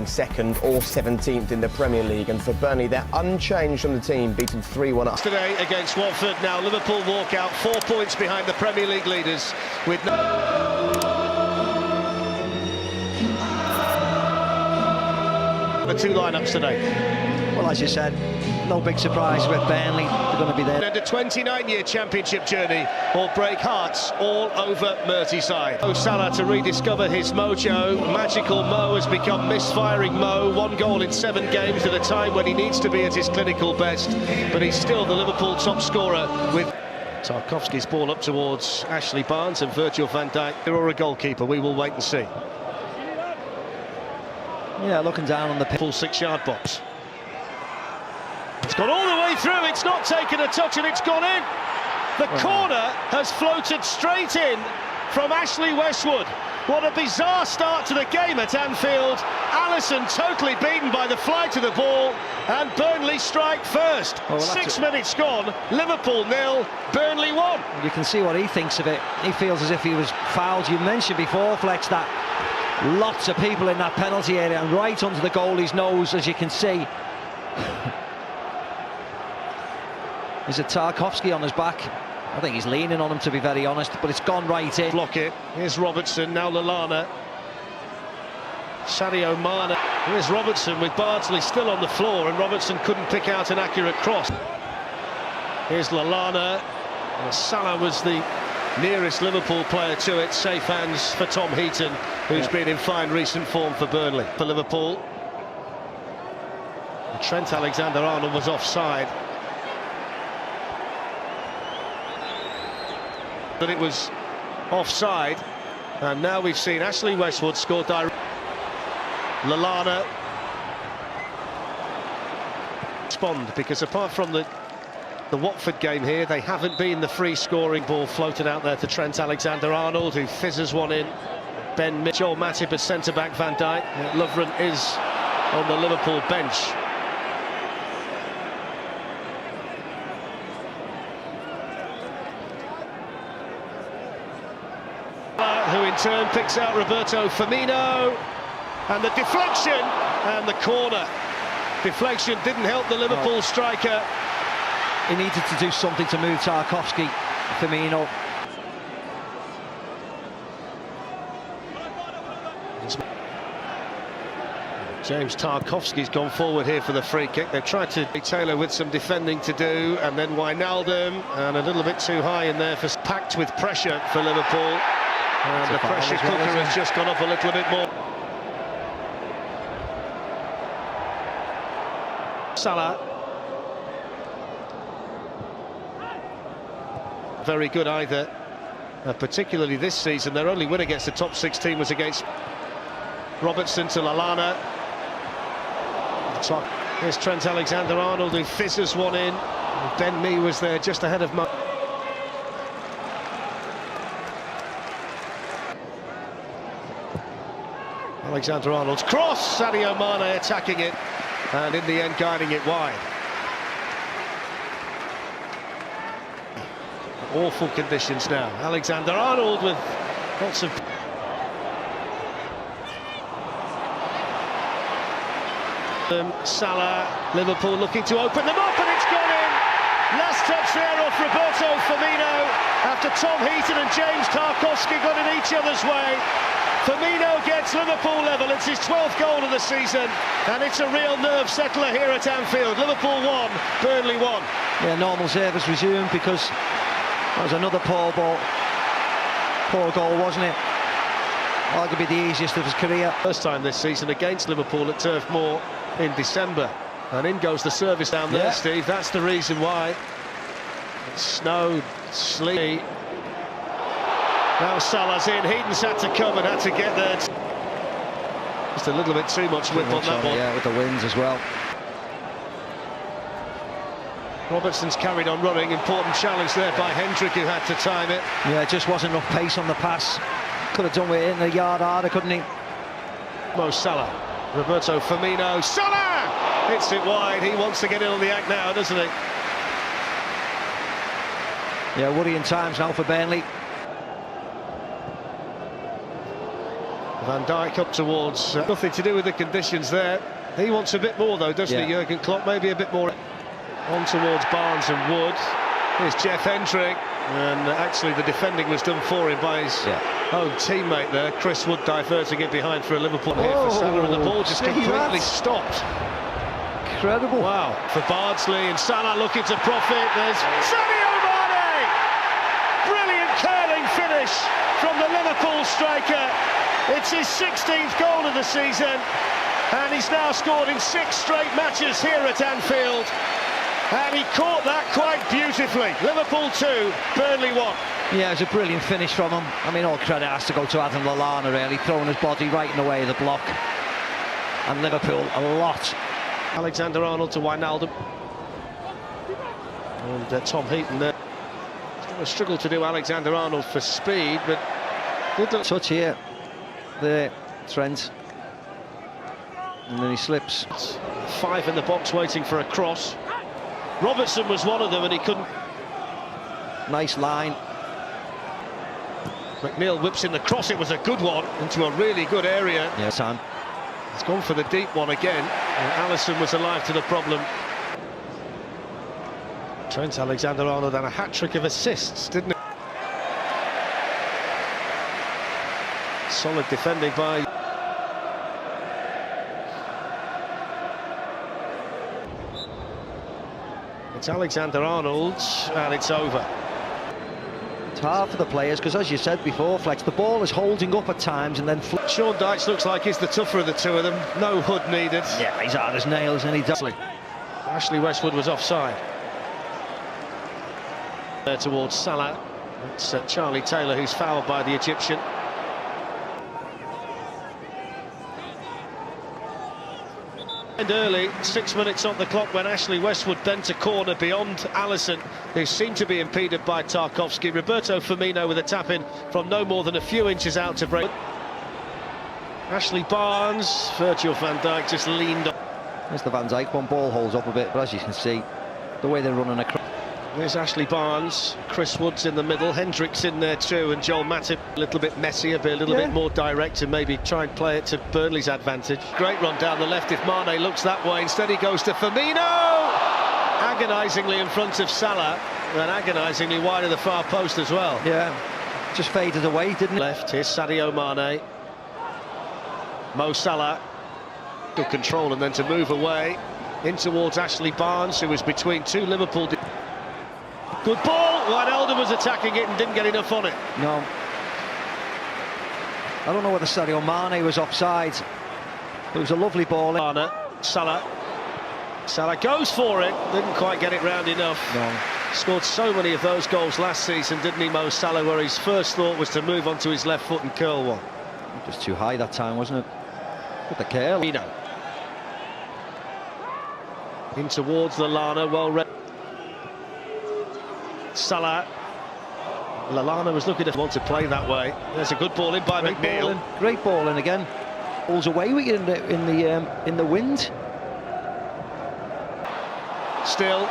second or 17th in the Premier League. And for Burnley, they're unchanged from the team, beaten 3-1 up. Today against Watford. Now Liverpool walk out 4 points behind the Premier League leaders with the two lineups today. Well, as you said, no big surprise with Burnley. They're going to be there. And a 29-year championship journey will break hearts all over Merseyside. Mo Salah to rediscover his mojo. Magical Mo has become misfiring Mo. 1 goal in 7 games at a time when he needs to be at his clinical best. But he's still the Liverpool top scorer with Tarkowski's ball up towards Ashley Barnes and Virgil van Dijk. Or a goalkeeper, we will wait and see. Yeah, looking down on the full 6-yard box. It's gone all the way through, it's not taken a touch and it's gone in. The corner has floated straight in from Ashley Westwood. What a bizarre start to the game at Anfield. Alisson totally beaten by the flight of the ball, and Burnley strike first. 6 minutes gone, Liverpool 0, Burnley 1. You can see what he thinks of it. He feels as if he was fouled. You mentioned before, Flex, that lots of people in that penalty area and right under the goalie's nose, as you can see. Is it Tarkowski on his back? I think he's leaning on him, to be very honest, but it's gone right in. Block it. Here's Robertson, now Lallana. Sadio Mane. Here's Robertson with Bardsley still on the floor, and Robertson couldn't pick out an accurate cross. Here's Lallana. Salah was the nearest Liverpool player to it. Safe hands for Tom Heaton, who's been in fine recent form for Burnley. For Liverpool, Trent Alexander-Arnold was offside. That it was offside, and now we've seen Ashley Westwood score direct. Lallana respond, because apart from the Watford game here, they haven't been the free scoring. Ball floated out there to Trent Alexander-Arnold, who fizzes one in. Ben Mitchell, Matip at centre-back, Van Dijk. Lovren is on the Liverpool bench. Who in turn picks out Roberto Firmino, and the deflection and the corner. Deflection didn't help the Liverpool striker. He needed to do something to move Tarkowski. Firmino. James Tarkowski's gone forward here for the free kick. They've tried to Taylor with some defending to do, and then Wijnaldum, and a little bit too high in there, for packed with pressure for Liverpool. And the pressure cooker has just gone up a little bit more. Salah. Very good either, particularly this season. Their only win against the top 6 team was against Robertson to Lallana. Here's Trent Alexander-Arnold, who fizzes one in. Ben Mee was there just ahead of Mo. Alexander-Arnold's cross, Sadio Mane attacking it, and in the end guiding it wide. Awful conditions now. Alexander-Arnold with lots of... Salah, Liverpool looking to open them up, and it's gone in. Last touch there off Roberto Firmino, after Tom Heaton and James Tarkowski got in each other's way. Firmino gets Liverpool level. It's his 12th goal of the season, and it's a real nerve settler here at Anfield. Liverpool 1, Burnley 1. Yeah, normal service resumed, because that was another poor goal, wasn't it? Arguably the easiest of his career. First time this season against Liverpool at Turf Moor in December, and in goes the service down there, Steve. That's the reason why. It snowed, sleety. Now Salah's in. Heaton's had to come and had to get there. Just a little bit too much width on that one. Yeah, with the winds as well. Robertson's carried on running. Important challenge there by Hendrick, who had to time it. Yeah, it just wasn't enough pace on the pass. Could have done with it in a yard harder, couldn't he? Mo Salah, Roberto Firmino, Salah! Hits it wide. He wants to get in on the act now, doesn't he? Yeah, worrying times now for Burnley. Van Dijk up towards, nothing to do with the conditions there. He wants a bit more though, doesn't he, Jurgen Klopp? Maybe a bit more. On towards Barnes and Wood. Here's Jeff entering, and actually the defending was done for him by his own teammate there. Chris Wood diverting it behind for a Liverpool here for Salah, and the ball just completely stopped. Incredible. Wow, for Bardsley, and Salah looking to profit. There's Sadio Mane! Brilliant curling finish from the Liverpool striker. It's his 16th goal of the season, and he's now scored in 6 straight matches here at Anfield. And he caught that quite beautifully. Liverpool 2, Burnley 1. Yeah, it was a brilliant finish from him. I mean, all credit has to go to Adam Lallana, really, throwing his body right in the way of the block. And Liverpool, a lot. Alexander-Arnold to Wijnaldum. And Tom Heaton there. He's going to struggle to do Alexander-Arnold for speed, but... Touch here. There, Trent. And then he slips. 5 in the box waiting for a cross. Robertson was one of them and he couldn't. Nice line. McNeil whips in the cross, it was a good one, into a really good area. Yeah, Sam. He's gone for the deep one again, and Alisson was alive to the problem. Trent Alexander-Arnold and a hat-trick of assists, didn't it? Solid defending by... It's Alexander-Arnold, and it's over. It's hard for the players, because as you said before, Flex, the ball is holding up at times and then... Sean Dyche looks like he's the tougher of the two of them. No hood needed. Yeah, he's hard as nails, and he does. Ashley Westwood was offside. There towards Salah. It's Charlie Taylor who's fouled by the Egyptian. And early, 6 minutes on the clock when Ashley Westwood bent a corner beyond Alisson, who seemed to be impeded by Tarkowski. Roberto Firmino with a tap-in from no more than a few inches out to break. Ashley Barnes, Virgil van Dijk just leaned up. There's the Van Dijk one, ball holds up a bit, but as you can see, the way they're running across. There's Ashley Barnes, Chris Wood's in the middle, Hendricks in there too, and Joel Matip a little bit messier, but a little bit more direct, and maybe try and play it to Burnley's advantage. Great run down the left if Mane looks that way. Instead he goes to Firmino! Agonisingly in front of Salah, and agonisingly wide of the far post as well. Yeah, just faded away, didn't it? Left, here's Sadio Mane. Mo Salah. Good control, and then to move away in towards Ashley Barnes, who was between 2 Liverpool. Good ball. Wijnaldum was attacking it and didn't get enough on it. No. I don't know whether Sadio Mane was offside. It was a lovely ball. Salah goes for it. Didn't quite get it round enough. No. Scored so many of those goals last season, didn't he, Mo Salah, where his first thought was to move onto his left foot and curl one. Just too high that time, wasn't it? With the curl. In towards Lallana, well read. Salah. Lallana was looking to want to play that way. There's a good ball in by McNeil. Great ball in again. Pulls away with it in the wind. Still,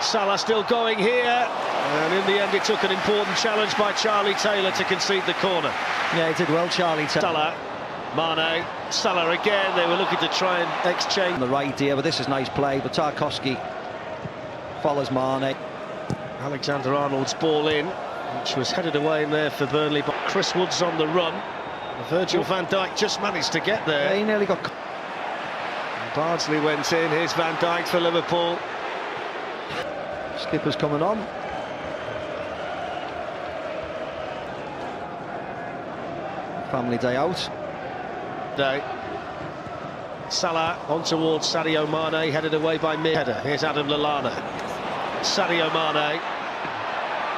Salah still going here, and in the end it took an important challenge by Charlie Taylor to concede the corner. Yeah, he did well, Charlie Taylor. Salah, Mane, Salah again. They were looking to try and exchange. On the right here, but this is nice play. But Tarkowski follows Mane. Alexander-Arnold's ball in, which was headed away in there for Burnley, but Chris Wood's on the run. Virgil van Dijk just managed to get there. Yeah, he nearly got... Bardsley went in, here's Van Dijk for Liverpool. Skipper's coming on. Family day out. Salah on towards Sadio Mane, headed away by Mir. Here's Adam Lallana. Sadio Mane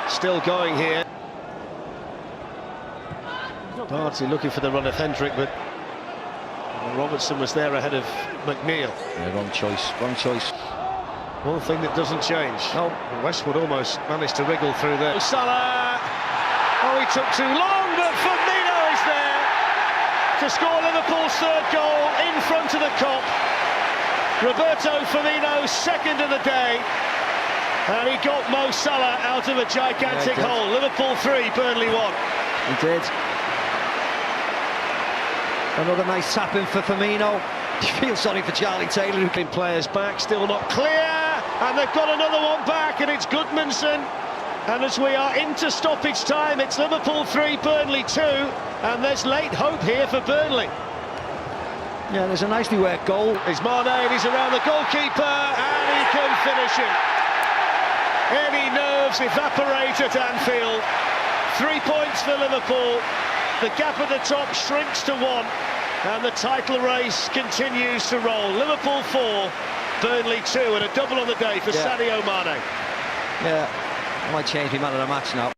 still going here. Bardsley looking for the run of Hendrick, but Robertson was there ahead of McNeil. Yeah, wrong choice, wrong choice. One thing that doesn't change. No. Westwood almost managed to wriggle through there. Salah! Oh, he took too long, but Firmino is there to score Liverpool's 3rd goal in front of the Kop. Roberto Firmino's 2nd of the day. And he got Mo Salah out of a gigantic hole. Liverpool 3, Burnley 1. He did. Another nice tap in for Firmino. You feel sorry for Charlie Taylor, who Been players back, still not clear, and they've got another one back, and it's Goodmanson. And as we are into stoppage time, it's Liverpool 3, Burnley 2, and there's late hope here for Burnley. Yeah, there's a nicely worked goal. It's Mane, and he's around the goalkeeper, and he can finish it. Any nerves evaporate at Anfield. 3 points for Liverpool. The gap at the top shrinks to 1, and the title race continues to roll. Liverpool 4, Burnley 2, and a double on the day for Sadio Mane. Yeah, I might change my man of the match now.